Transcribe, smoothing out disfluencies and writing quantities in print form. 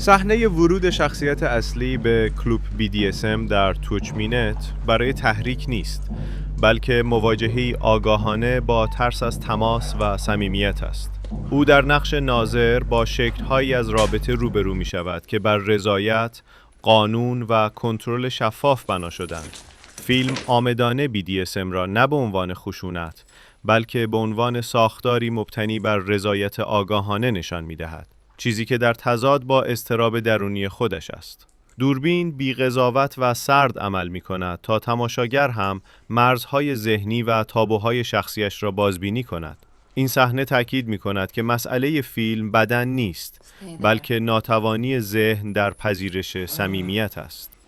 صحنه ورود شخصیت اصلی به کلوب BDSM در توچمینت برای تحریک نیست، بلکه مواجهه‌ای آگاهانه با ترس از تماس و صمیمیت است. او در نقش ناظر با شکل‌هایی از رابطه روبرو می‌شود که بر رضایت، قانون و کنترل شفاف بنا شدند. فیلم عامدانه BDSM را نه به عنوان خشونت، بلکه به عنوان ساختاری مبتنی بر رضایت آگاهانه نشان می‌دهد. چیزی که در تضاد با اضطراب درونی خودش است. دوربین بی قضاوت و سرد عمل می کند تا تماشاگر هم مرزهای ذهنی و تابوهای شخصیش را بازبینی کند. این صحنه تاکید می کند که مسئله فیلم بدن نیست، بلکه ناتوانی ذهن در پذیرش صمیمیت است.